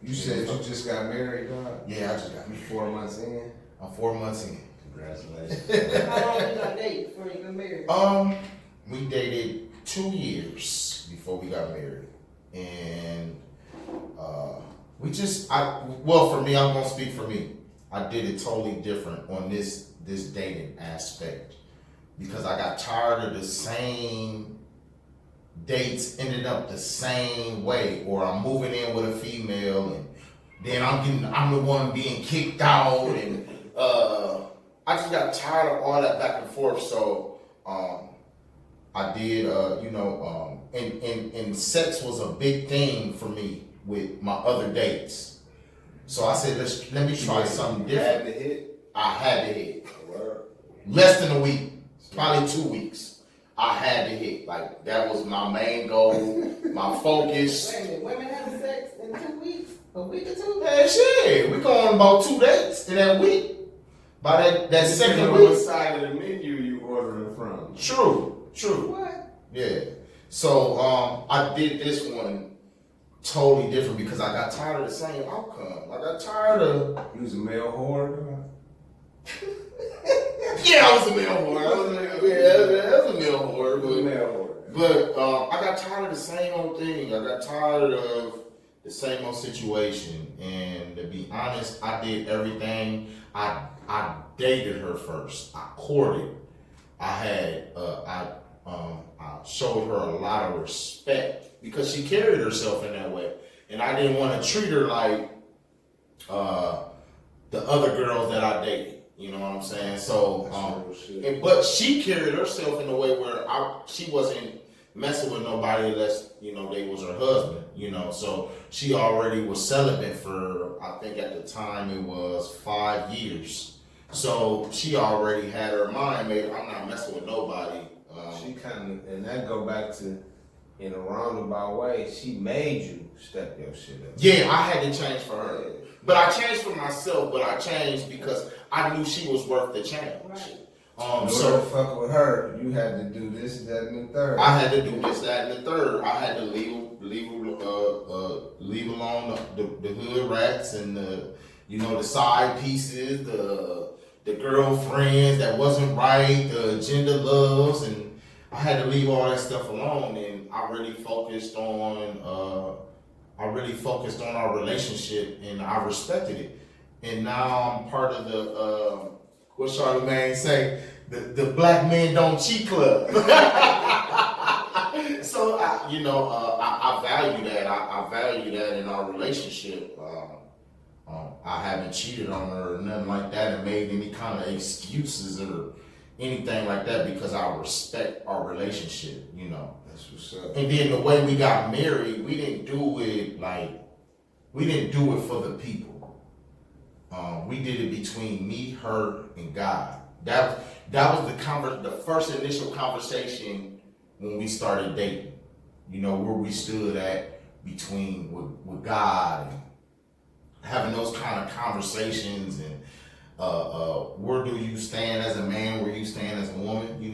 You said you just got married, dog? Yeah, I just got married. 4 months in? I'm 4 months in. Congratulations. How long did y'all date before you got married? We dated 2 years before we got married. And for me, I'm gonna speak for me. I did it totally different on this dating aspect because I got tired of the same dates ended up the same way, or I'm moving in with a female and then I'm the one being kicked out, and I just got tired of all that back and forth. So I did, and sex was a big thing for me with my other dates. So I said, let me try something different. Had to hit? I had to hit. Word. Less than a week, probably 2 weeks. I had to hit. Like, that was my main goal, my focus. Wait a minute, women have sex in 2 weeks? A week or two? Man, shit, we going about 2 dates in that week. By that second What week. side of the menu you ordering from? True. What? Yeah. So I did this one totally different because I got tired of the same outcome. I got tired of. You was a male whore, dog? Yeah, I was a male whore. I was a male whore. But I got tired of the same old thing. I got tired of the same old situation. And to be honest, I did everything. I dated her first. I courted. I showed her a lot of respect because she carried herself in that way. And I didn't want to treat her like the other girls that I dated. You know what I'm saying? So, but she carried herself in a way where she wasn't messing with nobody unless, they was her husband, So she already was celibate for, I think at the time it was 5 years. So she already had her mind made, I'm not messing with nobody. She kind of, and that go back to, in a roundabout way, she made you step your shit up. Yeah, I had to change for her. But I changed for myself, but I changed because I knew she was worth the change. Right. So fuck with her, you had to do this, that, and the third. I had to do this, that, and the third. I had to leave alone the hood rats and the side pieces, the girlfriends that wasn't right, the agenda loves, and I had to leave all that stuff alone. And I really focused on our relationship, and I respected it. And now I'm part of the what Charlamagne say, the Black Men Don't Cheat Club. So I value that. I value that in our relationship. I haven't cheated on her or nothing like that and made any kind of excuses or anything like that because I respect our relationship. That's what's up. And then the way we got married, we didn't do it for the people. We did it between me, her, and God. That was the first initial conversation when we started dating. Where we stood at between with God and having those kind of conversations and where do you stand as a man, where you stand as a woman. We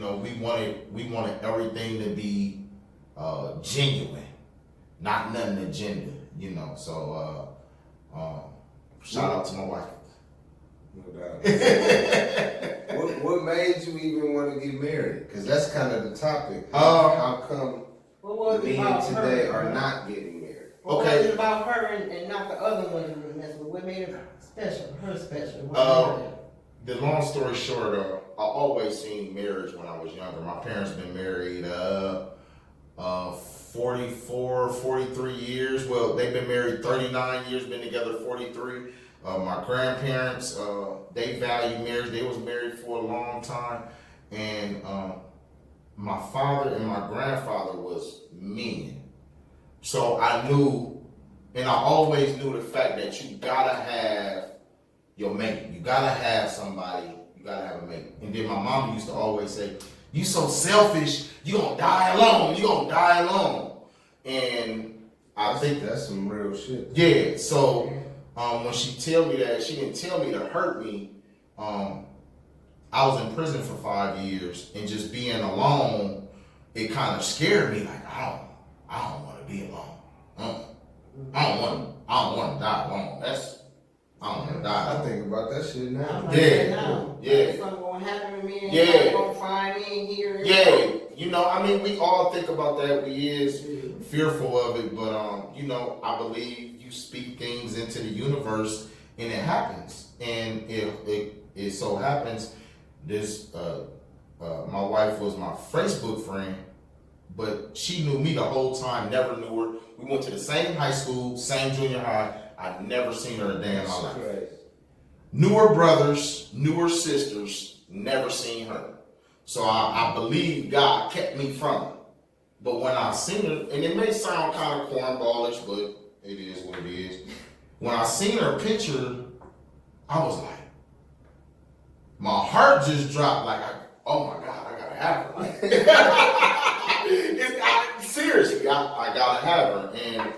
wanted everything to be genuine, not nothing agenda. So shout out to my wife. No doubt. What made you even want to get married? Because that's kind of the topic. How come men today are not getting married? What was it about her and not the other ones you were messing with? What made it special? Her special? The long story short, I always seen marriage when I was younger. My parents been married 44, 43 years. Well, they've been married 39 years, been together 43. My grandparents, they value marriage. They was married for a long time. And my father and my grandfather was men. So I knew, and I always knew the fact that you gotta have your mate. You gotta have somebody. You gotta have a mate. And then my mom used to always say, "You so selfish. You gonna die alone. You gonna die alone." And I think that's some real shit. Yeah. So when she tell me that, she didn't tell me to hurt me. I was in prison for 5 years, and just being alone, it kind of scared me. Like I don't want to be alone. I don't want to. I don't want to die alone. I don't want to die. I think about that shit now. Something gonna happen to me. And gonna find me here. Yeah. You know, I mean, we all think about that. We is fearful of it, but you know, I believe you speak things into the universe and it happens. And it so happens, this my wife was my Facebook friend, but she knew me the whole time, never knew her. We went to the same high school, same junior high. I'd never seen her a day in my life. Knew her brothers, knew her sisters, never seen her. So I believe God kept me from her. But when I seen her, and it may sound kind of cornballish, but it is what it is. When I seen her picture, I was like, my heart just dropped. Like, oh my God, I gotta have her. Seriously, I gotta have her. And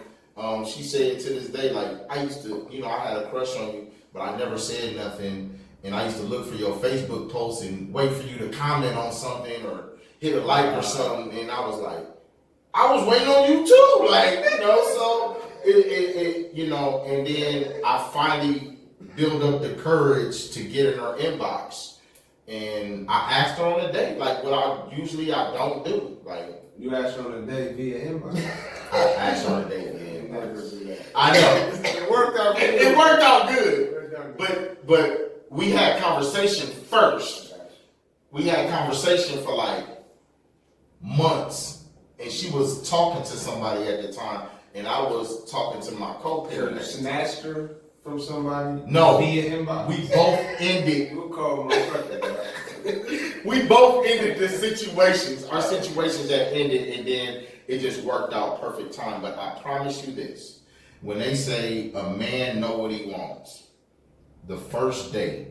she said to this day, like, I used to, you know, I had a crush on you, but I never said nothing. And I used to look for your Facebook posts and wait for you to comment on something or hit a like or something. And I was like, I was waiting on you too. Like, you know, so it you know, and then I finally built up the courage to get in her inbox. And I asked her on a date, like what I don't do. Like, you asked her on a date via inbox. I asked her on a date via inbox. Never do that. I know. It worked out good. It worked out good. But we had conversation first. We had conversation for like months. And she was talking to somebody at the time. And I was talking to my co-parent. So you snatched her from somebody? No. Via inbox? We both ended. We'll call my fucking We both ended the situations. Our situations that ended, and then it just worked out perfect time. But I promise you this: when they say a man know what he wants, the first day,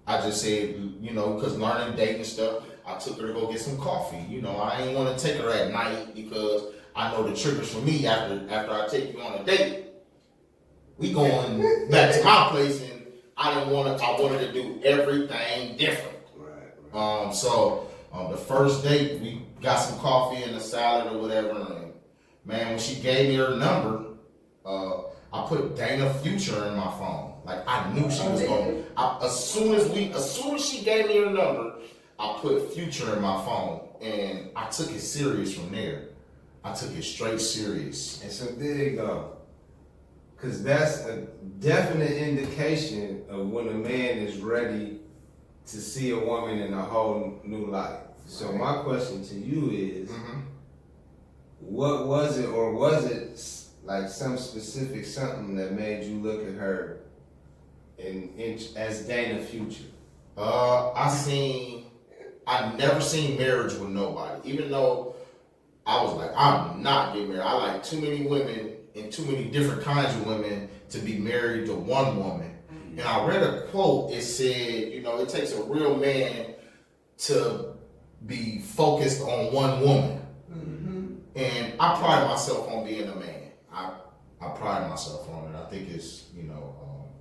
I just said, you know, because learning dating stuff, I took her to go get some coffee. You know, I ain't want to take her at night because I know the triggers for me after I take you on a date. We going back to my place, and I wanted to do everything different. So the first date, we got some coffee and a salad or whatever, and man, when she gave me her number, I put Dana Future in my phone. Like, I knew she was going. As soon as she gave me her number, I put Future in my phone, and I took it serious from there. I took it straight serious. And so there you go. Because that's a definite indication of when a man is ready to see a woman in a whole new light. So my question to you is, what was it, or was it like some specific something that made you look at her as Dana Future? I never seen marriage with nobody. Even though I was like, I'm not getting married. I like too many women and too many different kinds of women to be married to one woman. And I read a quote, it said, you know, it takes a real man to be focused on one woman. And I pride myself on being a man. I pride myself on it. I think it's, you know,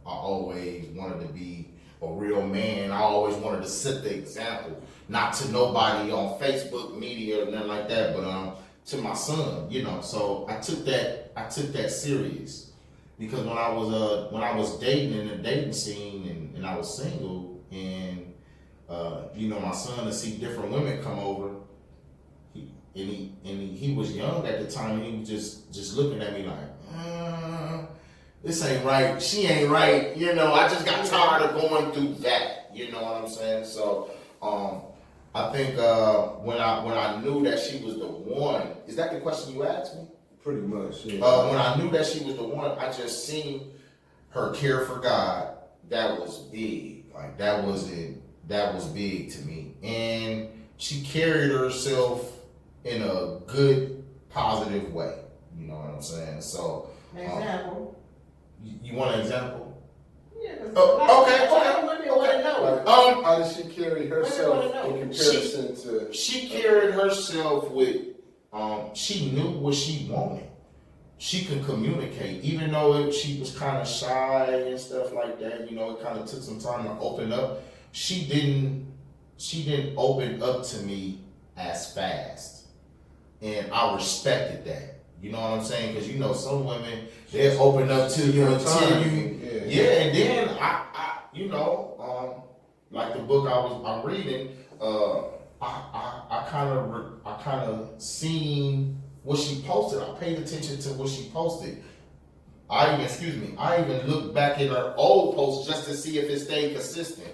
I always wanted to be a real man. I always wanted to set the example, not to nobody on Facebook media or nothing like that, but to my son, you know. So I took that serious. Because when I was dating in the dating scene and I was single, and you know, my son to see different women come over, he was young at the time, and he was just looking at me like, this ain't right, she ain't right, you know. I just got tired of going through that, you know what I'm saying? So I think when I knew that she was the one, is that the question you asked me? Pretty much, yeah. When I knew that she was the one, I just seen her care for God. That was big. Like, that was big to me. And she carried herself in a good, positive way. You know what I'm saying? So, example. You want an example? Yeah. Okay. How did she carry herself in comparison to? She carried herself with. She knew what she wanted. She could communicate, even though she was kind of shy and stuff like that. You know, it kind of took some time to open up. She didn't open up to me as fast, and I respected that. You know what I'm saying? Because you know some women, they'll open up to you and tell you, and then I you know, like the book I'm reading, I kind of seen what she posted. I paid attention to what she posted. I even looked back at her old posts just to see if it stayed consistent.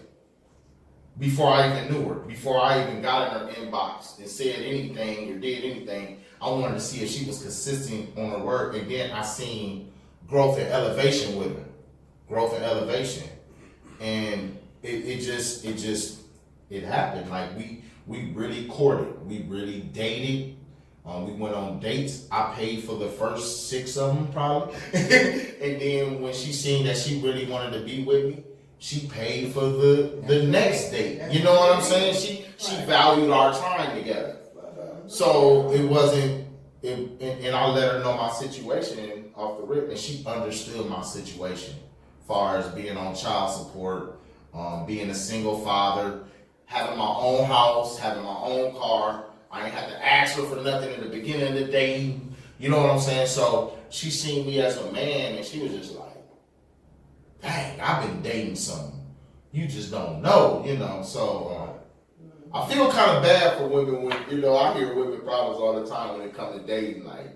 Before I even knew her, before I even got in her inbox and said anything or did anything, I wanted to see if she was consistent on her work. And then I seen growth and elevation with her. Growth and elevation. And it happened. Like we really courted. We really dated. We went on dates. I paid for the first 6 of them probably. And then when she seen that she really wanted to be with me, she paid for the next date. You know what I'm saying? She valued our time together. So it wasn't, and I let her know my situation off the rip, and she understood my situation, as far as being on child support, being a single father, having my own house, having my own car. I ain't have to ask her for nothing in the beginning of the dating. You know what I'm saying? So she seen me as a man, and she was just like, dang, I've been dating some you just don't know, you know. So I feel kind of bad for women when, you know, I hear women problems all the time when it comes to dating. Like,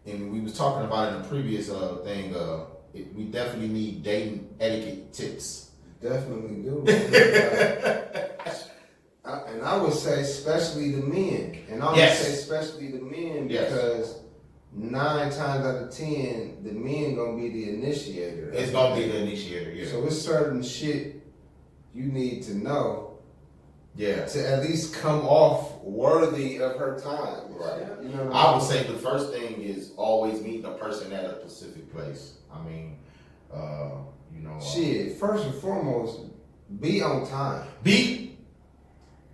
and we was talking about it in the previous thing. We definitely need dating etiquette tips. Definitely do. And I would say especially the men. And I would say especially the men because 9 times out of 10, the men gonna be the initiator. It's gonna be the initiator, yeah. So it's certain shit you need to know, to at least come off worthy of her time, right? You know I would say the first thing is always meet the person at a specific place. I mean, you know, first and foremost, be on time.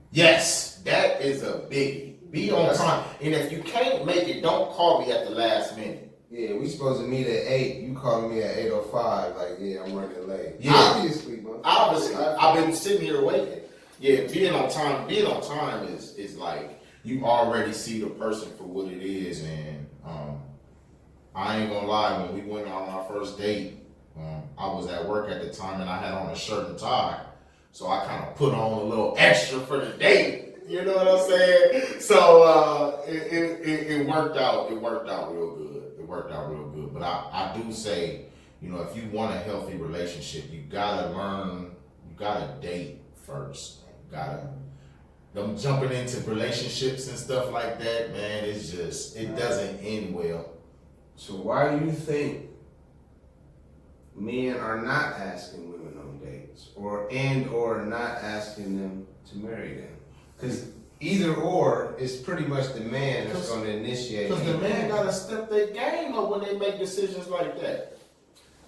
Yes, that is a biggie. Be on time. And if you can't make it, don't call me at the last minute. Yeah, we supposed to meet at 8. You calling me at 8:05. Like, yeah, I'm running late. Yeah. Obviously, man. I've been sitting here waiting. Yeah, being on time is like you already see the person for what it is. And I ain't gonna lie, when we went on our first date, I was at work at the time and I had on a shirt and tie. So I kind of put on a little extra for the date. You know what I'm saying? So it worked out. It worked out real good. But I do say, you know, if you want a healthy relationship, you gotta learn. You gotta date first. Them jumping into relationships and stuff like that, man. It's just it doesn't end well. So why do you think men are not asking women on dates, or not asking them to marry them? Because either or is pretty much the man that's going to initiate. Because the man got to step their game up when they make decisions like that.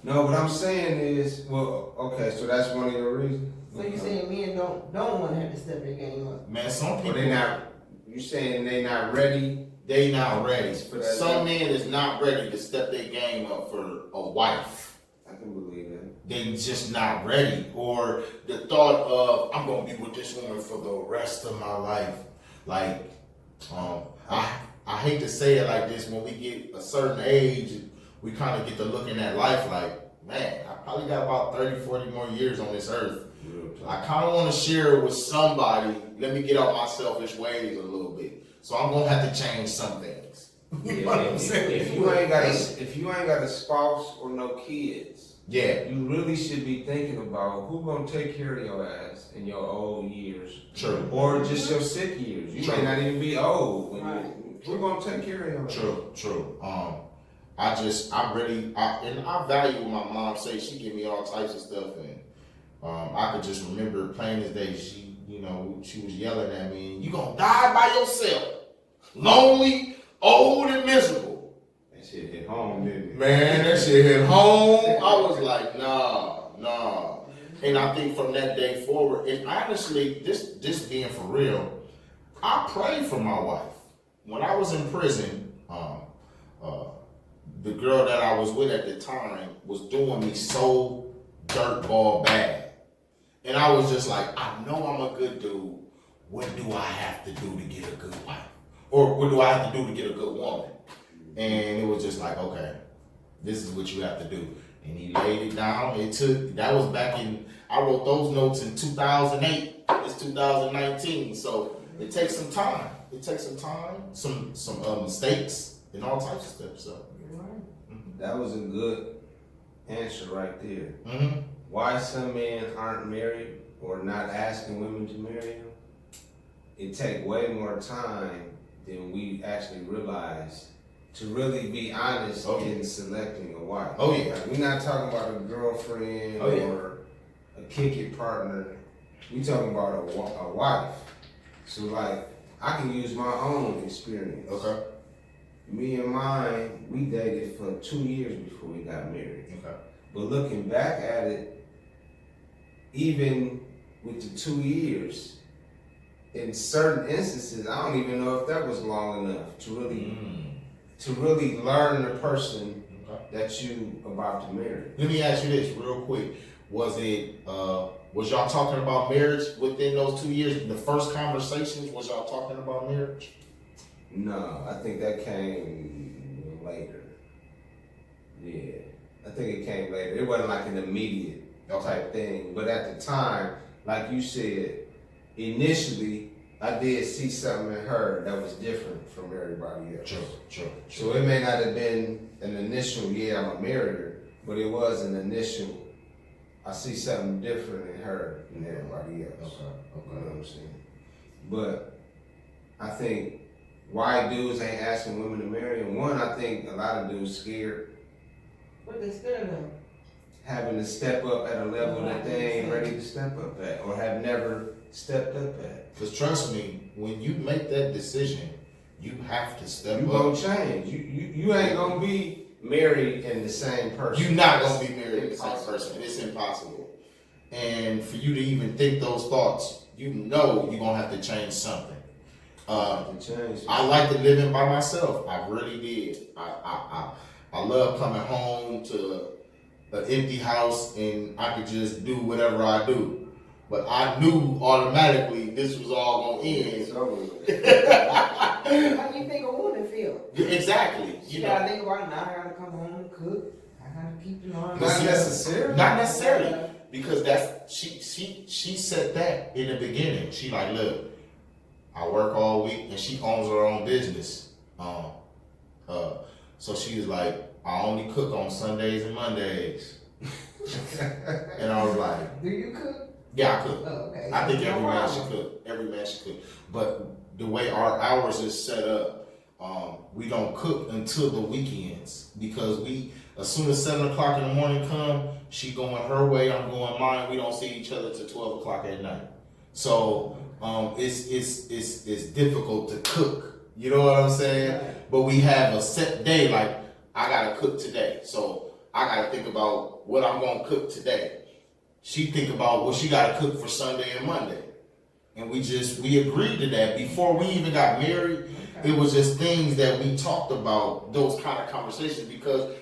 No, what I'm saying is, well, okay, so that's one of your reasons. So you saying men don't want to have to step their game up? Man, some people they not. You saying they not ready? They not ready. Some men is not ready to step their game up for a wife. I can believe that. They just not ready, or the thought of I'm gonna be with this woman for the rest of my life. Like, I hate to say it like this. When we get a certain age, we kind of get to looking at life like, man, I probably got about 30, 40 more years on this earth. I kind of want to share it with somebody. Let me get out my selfish ways a little bit. So I'm gonna have to change some things. You know what I'm saying? If you ain't got a spouse or no kids, you really should be thinking about who gonna take care of your ass in your old years. True. Or just your sick years. You may not even be old. Who gonna take care of you? True. I value what my mom say. She give me all types of stuff, and I could just remember plain as day. She was yelling at me, "You gonna die by yourself, lonely, old, and miserable." That shit hit home, didn't it? Man, that shit hit home. I was like, nah. And I think from that day forward, and honestly, this being for real, I prayed for my wife. When I was in prison, the girl that I was with at the time was doing me so dirtball bad. And I was just like, I know I'm a good dude. What do I have to do to get a good wife? Or what do I have to do to get a good woman? And it was just like, okay, this is what you have to do. And he laid it down. That was back in, I wrote those notes in 2008. It's 2019. So it takes some time. Some mistakes, and all types of stuff. So That was a good answer right there. mm-hmm. Why some men aren't married or not asking women to marry them? It take way more time than we actually realize to really be honest in selecting a wife. Oh yeah. Like, we're not talking about a girlfriend or a kick it partner. We talking about a wife. So like, I can use my own experience. Okay. Me and mine, we dated for 2 years before we got married. Okay. But looking back at it, even with the 2 years, in certain instances, I don't even know if that was long enough to really learn the person that you about to marry. Let me ask you this real quick. Was y'all talking about marriage within those 2 years? The first conversations, was y'all talking about marriage? No, I think that came later. Yeah, I think it came later. It wasn't like an immediate type thing. But at the time, like you said, initially, I did see something in her that was different from everybody else. True. So it may not have been an initial, I'm a marry her, but it was an initial, I see something different in her than everybody else. Okay. You know what I'm saying? But I think why dudes ain't asking women to marry them. One, I think a lot of dudes scared. What they scared of? Having to step up at a level that they ain't ready to step up at or have never stepped up at. Because trust me, when you make that decision, you have to step up. You gonna change. You ain't gonna be married in the same person. You're not gonna be married in the same person. It's impossible. And for you to even think those thoughts, you know you're gonna have to change something. I like to live in by myself. I really did. I love coming home to an empty house and I could just do whatever I do. But I knew automatically this was all gonna end. How do you think a woman feel? Exactly. You gotta think about it. Now I gotta come home and cook. I gotta keep the arm. Not necessarily. Not necessarily. Because she said that in the beginning. She like, look, I work all week and she owns her own business. So she was like, I only cook on Sundays and Mondays. And I was like, do you cook? Yeah, I cook. Oh, okay. I think every man should cook. Every man should cook. But the way our hours is set up, we don't cook until the weekends because as soon as 7 o'clock in the morning come, she going her way, I'm going mine. We don't see each other till 12 o'clock at night. So it's difficult to cook. You know what I'm saying? Right. But we have a set day. Like I gotta cook today, so I gotta think about what I'm gonna cook today. She think about what she gotta cook for Sunday and Monday. And we agreed to that before we even got married. Okay. It was just things that we talked about, those kind of conversations, because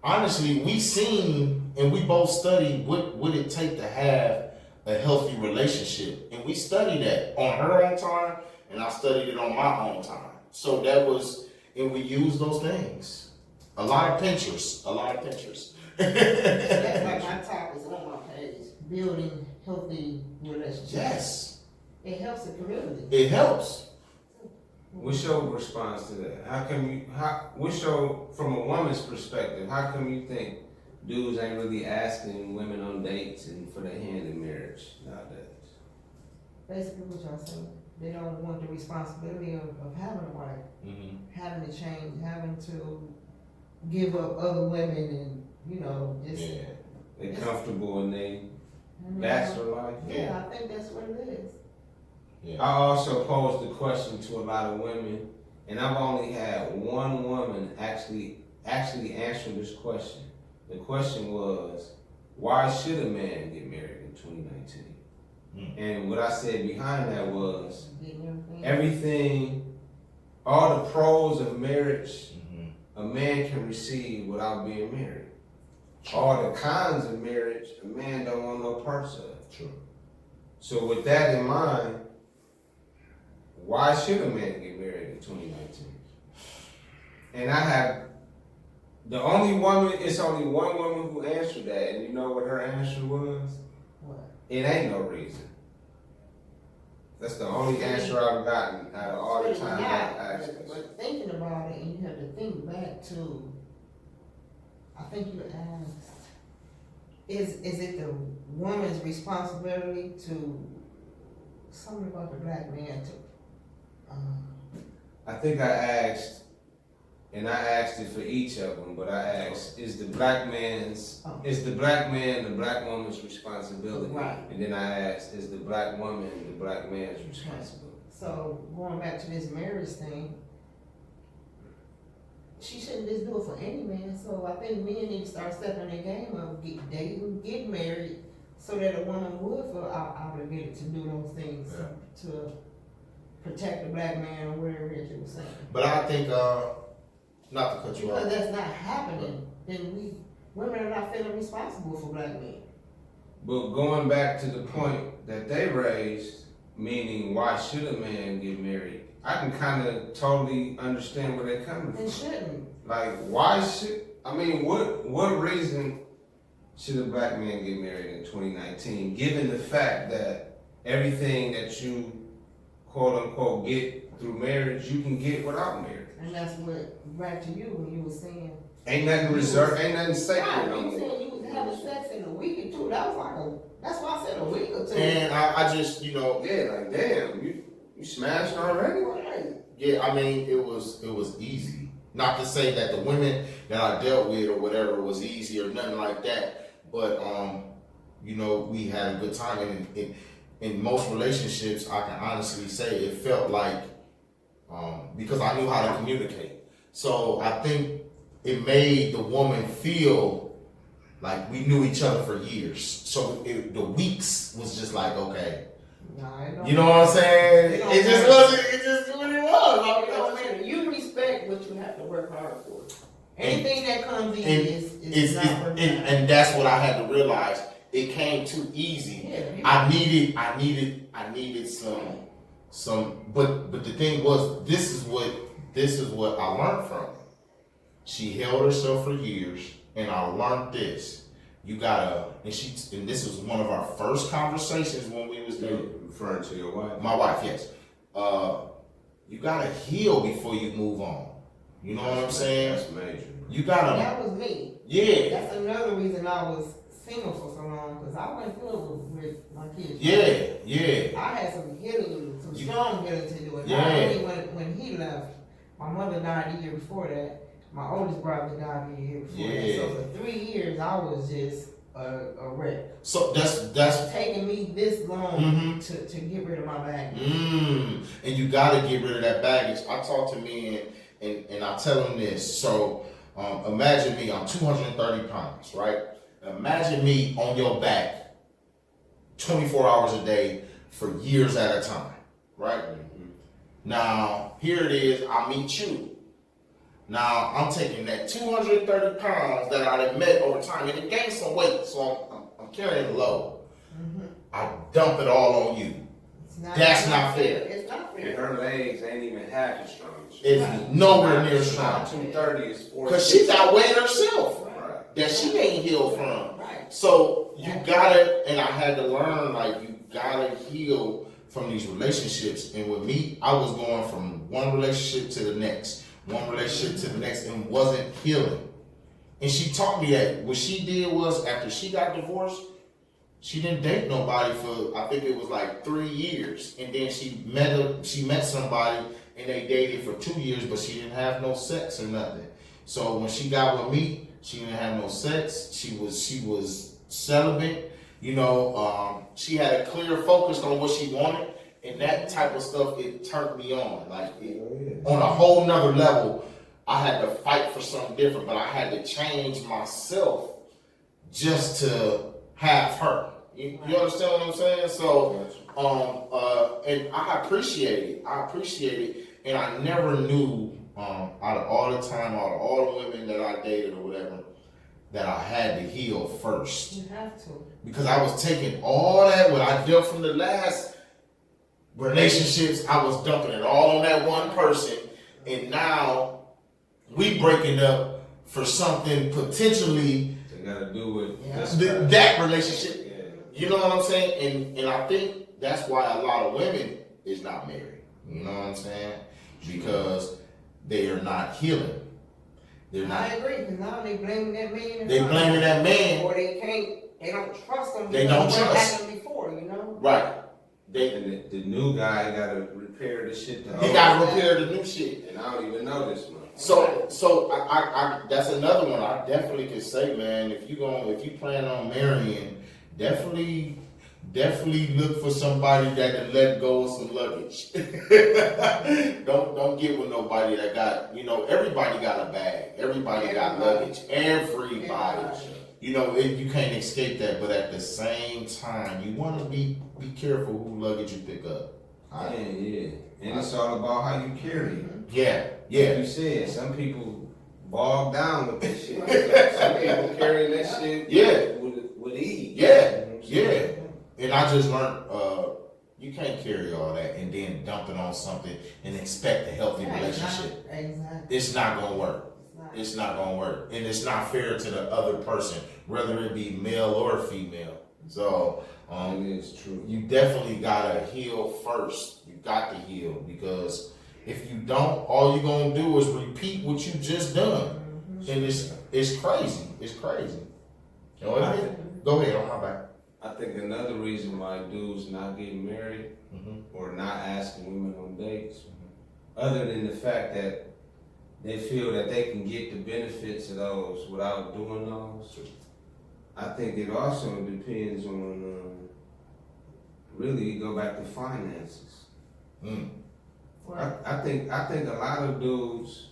honestly, we seen and we both studied what would it take to have a healthy relationship. And we studied that on her own time and I studied it on my own time. So and we used those things. A lot of pictures. That's like my top is on my page. Building healthy relationships. Yes. It helps the community. It helps. What's your response to that? From a woman's perspective, how come you think dudes ain't really asking women on dates and for their hand in marriage nowadays? Basically what y'all saying. They don't want the responsibility of having a wife, having to change, having to give up other women and, just... Yeah. They're comfortable in their bachelor life. Yeah, I think that's what it is. Yeah. I also posed the question to a lot of women, and I've only had one woman actually answer this question. The question was, why should a man get married in 2019? And what I said behind that was, everything, all the pros of marriage, a man can receive without being married. All the cons of marriage, a man don't want no parts of. True. So with that in mind, why should a man get married in 2019? And I have the only woman. It's only one woman who answered that, and you know what her answer was? What? It ain't no reason. That's the only answer I've gotten out of all the time I've asked this. But thinking about it, and you have to think back to, I think you asked, is it the woman's responsibility to, something about the black man to, I think I asked, and I asked it for each of them, but I asked, is the black man the black woman's responsibility? Right. And then I asked, is the black woman the black man's responsibility? So going back to this marriage thing, she shouldn't just do it for any man. So I think men need to start stepping their game up, get dating, get married, so that a woman would feel obligated to do those things to protect the black man or whatever it is you were saying. But I think, not to cut you Because off. that's not happening, then women are not feeling responsible for black men. But going back to the point that they raised, meaning why should a man get married? I can kind of totally understand where they're coming from. They shouldn't. Like, why should, I mean, what reason should a black man get married in 2019, given the fact that everything that you quote unquote get through marriage, you can get without marriage? And that's what, back to you when you were saying. Ain't nothing reserved, ain't nothing Right, sacred no you more. said you was having sex in a week or two. That was like that's why I said a week or two. And I just, Yeah, like damn, you smashed already? Right. yeah, I mean, it was easy. Not to say that the women that I dealt with or whatever was easy or nothing like that, but you know, we had a good time. And in most relationships, I can honestly say it felt like because I knew how to communicate. So I think it made the woman feel like we knew each other for years. So the weeks was just like, okay. Nah, You know what I'm saying? It don't It just matter. wasn't, it just what it was. It don't matter. You respect what you have to work hard for. Anything that comes easy is not worth it. And that's what I had to realize. It came too easy. Yeah, I needed some but the thing was this is what I learned from her. She held herself for years, and I learned this. You gotta, and this was one of our first conversations when we was there. Referring to your wife? My wife, yes. You gotta heal before you move on. You know what I'm saying? That's major. You gotta. That was me. Yeah. That's another reason I was single for so long, because I went through with my kids. Yeah. I had some healing, some strong healing to do. And Yeah. not only when he left, my mother died the year before that. My oldest brother died the year before that. So for 3 years, I was just a wreck. So that's It's taking me this long Mhm. to get rid of my baggage. And you gotta get rid of that baggage. I talk to men and I tell them this. So imagine me, I'm 230 pounds, right? Imagine me on your back 24 hours a day for years at a time, right? Now, here it is, I meet you. Now, I'm taking that 230 pounds that I had met over time, and it gained some weight, so I'm carrying a load. I dump it all on you. That's not fair. It's not And fair. her legs ain't even half as strong as It's Right. nowhere near strong. 230 is 40. Because she got weight herself Right. that she ain't healed from. Right. So you gotta, and I had to learn, like, you gotta heal from these relationships. And with me, I was going from one relationship to the next, and wasn't healing. And she taught me that. What she did was, after she got divorced, she didn't date nobody for, I think it was like 3 years. And then she met somebody and they dated for 2 years, but she didn't have no sex or nothing. So when she got with me, she didn't have no sex. She was celibate. You know, she had a clear focus on what she wanted, and that type of stuff, it turned me on. Like, on a whole nother level, I had to fight for something different, but I had to change myself just to have her. You understand what I'm saying? So, and I appreciate it, and I never knew, out of all the women that I dated or whatever, that I had to heal first. You have to. Because I was taking all that, what I dealt from the last relationships, I was dumping it all on that one person, and now we breaking up for something potentially They gotta do with that relationship. Yeah. You know what I'm saying? And I think that's why a lot of women is not married. You know what I'm saying? Because they are not healing. They're not. I agree, because now they blaming that man. They blaming that man. Or they can't, they don't trust him. They don't trust. What happened before, you know? Right. And the new guy gotta repair the shit. He gotta repair the new shit. And I don't even know this one. So I that's another one. I definitely can say, man, if you plan on marrying, definitely look for somebody that can let go of some luggage. don't get with nobody that got, everybody got a bag. Everybody got luggage. Everybody. You can't escape that, but at the same time, you want to be careful who luggage you pick up. Yeah. And it's all about how you carry it. Yeah. Like you said, some people bog down with this shit. Some people carry that shit with ease. Yeah. And I just learned, you can't carry all that and then dump it on something and expect a healthy relationship. Exactly. It's not gonna work. It's not gonna work. And it's not fair to the other person, whether it be male or female. So, it is true. You definitely gotta heal first. You got to heal, because if you don't, all you're gonna do is repeat what you just done. And it's crazy. It's crazy. Go ahead, on my back. I think another reason why dudes not getting married or not asking women on dates, other than the fact that they feel that they can get the benefits of those without doing those, I think it also depends on, really go back to finances. I think a lot of dudes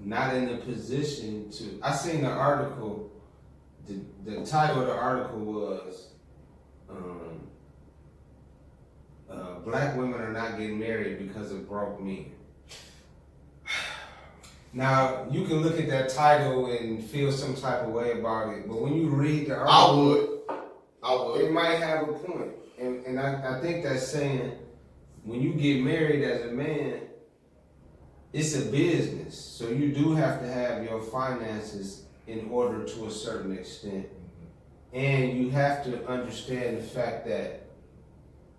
not in a position to. I seen the article. The title of the article was "Black women are not getting married because of broke men." Now you can look at that title and feel some type of way about it, but when you read the article, I would. It might have a point, and I think that's saying when you get married as a man, it's a business, so you do have to have your finances in order to a certain extent. And you have to understand the fact that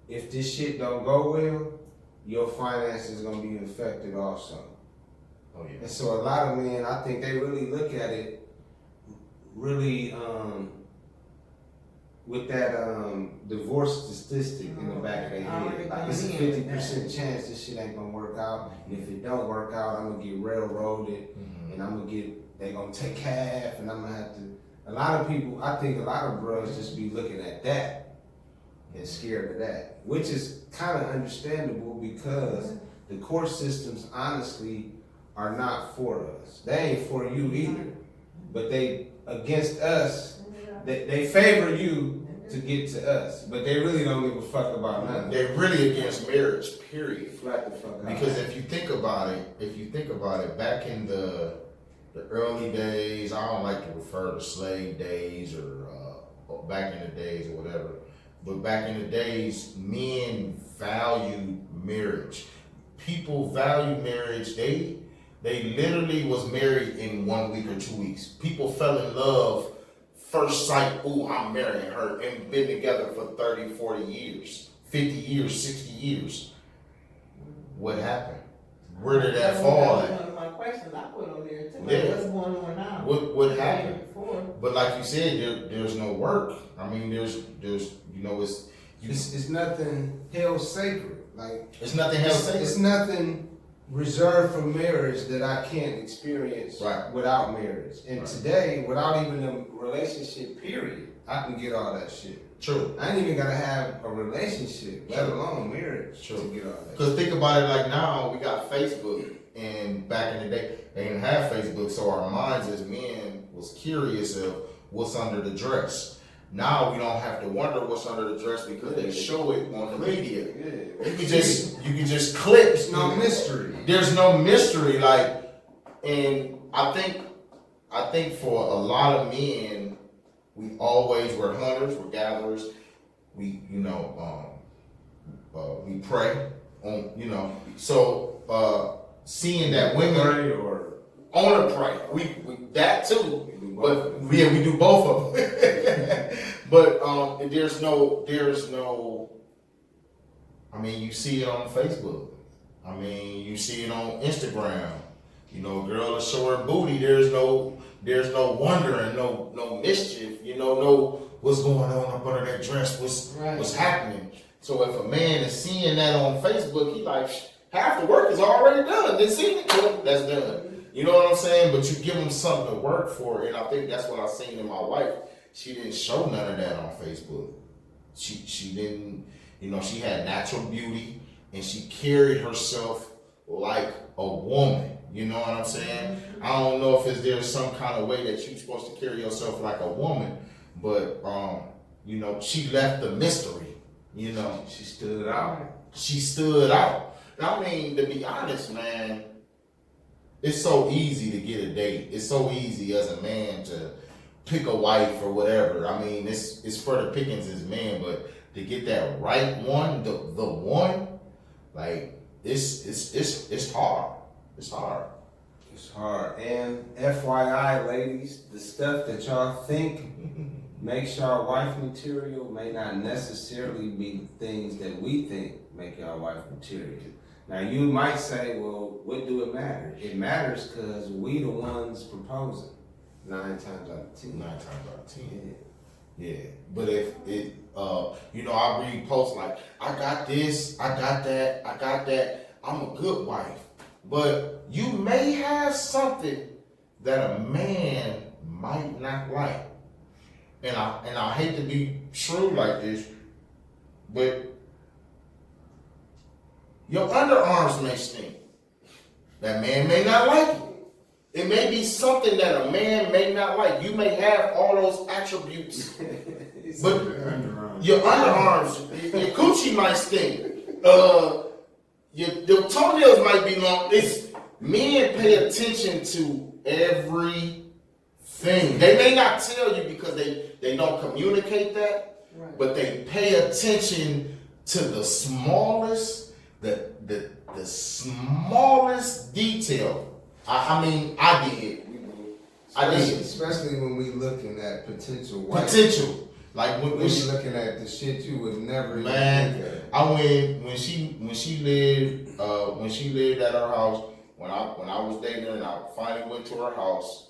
if this shit don't go well, your finances gonna be affected also. Oh yeah. And so a lot of men, I think they really look at it really with that divorce statistic in the back of their head. Like it's a 50% chance this shit ain't gonna work out. And if it don't work out, I'm gonna get railroaded and they gonna take half and I'm gonna have to. A lot of people, I think a lot of bros just be looking at that and scared of that, which is kind of understandable because the court systems honestly are not for us. They ain't for you either, but they against us. They favor you to get to us, but they really don't give a fuck about nothing. They're really against marriage, period. Flat the fuck out. Because if you think about it, back in the early days, I don't like to refer to slave days or back in the days or whatever, but back in the days, men valued marriage. People value marriage. They literally was married in 1 week or 2 weeks. People fell in love first sight. Ooh, I'm marrying her, and been together for 30, 40 years, 50 years, 60 years. What happened? Where did that fall at? One of my questions I put on there too. Yeah. What's going on now? What happened? But like you said, there's no work. I mean, there's it's nothing held sacred. Like it's nothing held sacred. It's nothing reserved for marriage that I can't experience without marriage. And today, without even a relationship, period, I can get all that shit. True. I ain't even gotta have a relationship, let alone marriage, to get all that. Because think about it, like now we got Facebook, and back in the day they didn't have Facebook, so our minds as men was curious of what's under the dress. Now we don't have to wonder what's under the dress because they show it on the media. Yeah. You can just click. There's no mystery. There's no mystery, and I think for a lot of men, we always were hunters, we're gatherers. We we pray on So seeing that women Pray or on the prey. We that too. we do both But of them. yeah, we do both of them. But there's no. I mean, you see it on Facebook. I mean, you see it on Instagram. You know, girl is showing booty. There's no wonder and no mischief. You know what's going on up under that dress. What's happening. So if a man is seeing that on Facebook, he like, half the work is already done. They see it, that's done. You know what I'm saying? But you give them something to work for, and I think that's what I seen in my wife. She didn't show none of that on Facebook. She didn't, you know, she had natural beauty, and she carried herself like a woman. You know what I'm saying? I don't know if there's some kind of way that you're supposed to carry yourself like a woman, but you know, she left the mystery. You know, She stood out. she stood out. I mean, to be honest, man, it's so easy to get a date. It's so easy as a man to pick a wife or whatever. I mean, it's for the pickings as men, but to get that right one, the one, like it's hard. It's hard. It's hard. And FYI, ladies, the stuff that y'all think makes y'all wife material may not necessarily be the things that we think make y'all wife material. Now you might say, well, what do it matter? It matters because we the ones proposing. 9 times out of 10. 9 times out of 10. Yeah. But if it, you know, I read posts like, I got this, I got that, I'm a good wife. But you may have something that a man might not like. And I hate to be true like this, but your underarms may stink. That man may not like it. It may be something that a man may not like. You may have all those attributes, but your underarms, your coochie might stink. Your toenails might be long. Men pay attention to everything. They may not tell you because they don't communicate that, but they pay attention to the smallest, the smallest detail. I mean, I did. Especially when we looking at potential wife. Potential. Like When you looking at the shit you would never man, even think of. I went when she lived at her house, when I was dating her and I finally went to her house,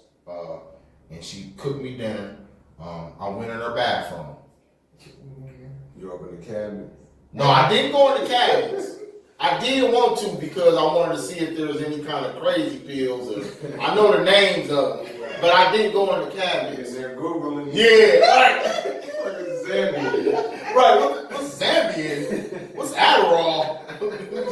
and she cooked me dinner, I went in her bathroom. You open the cabinet. No, I didn't go in the cabinets. I did want to because I wanted to see if there was any kind of crazy pills. Or, I know the names of them, but I didn't go in the cabinets. They're Googling. Yeah, right. What is Zambian? Right, what's Zambian? What's Adderall?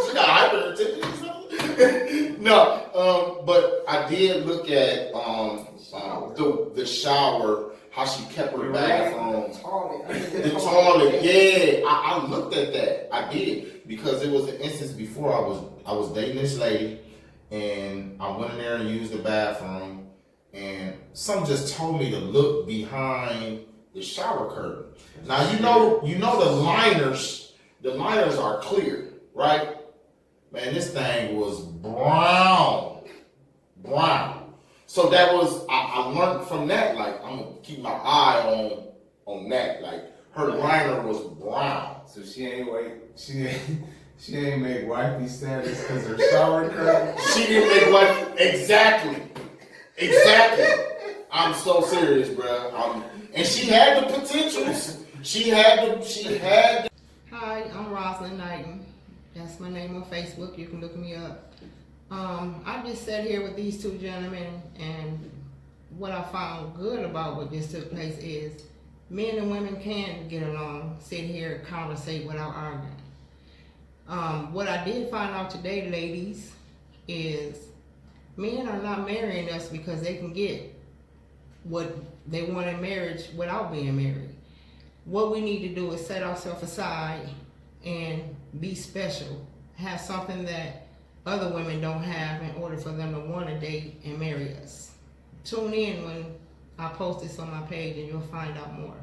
She got hypertension or something? No, but I did look at the shower, how she kept her bathroom. The toilet, yeah. I looked at that. I did. Because it was an instance before I was dating this lady, and I went in there and used the bathroom, and something just told me to look behind the shower curtain. Now you know the liners are clear, right? Man, this thing was brown. So that was I learned from that, like I'm gonna keep my eye on that. Like her liner was brown. So she ain't make wifey status because her shower curtain. She didn't make wife exactly. I'm so serious, bro. And she had the potentials. She had. Hi, I'm Rosalind Knighton. That's my name on Facebook. You can look me up. I just sat here with these two gentlemen, and what I found good about what just took place is men and women can get along, sit here and conversate without arguing. What I did find out today, ladies, is men are not marrying us because they can get what they want in marriage without being married. What we need to do is set ourselves aside and be special. Have something that other women don't have in order for them to want to date and marry us. Tune in when I post this on my page and you'll find out more.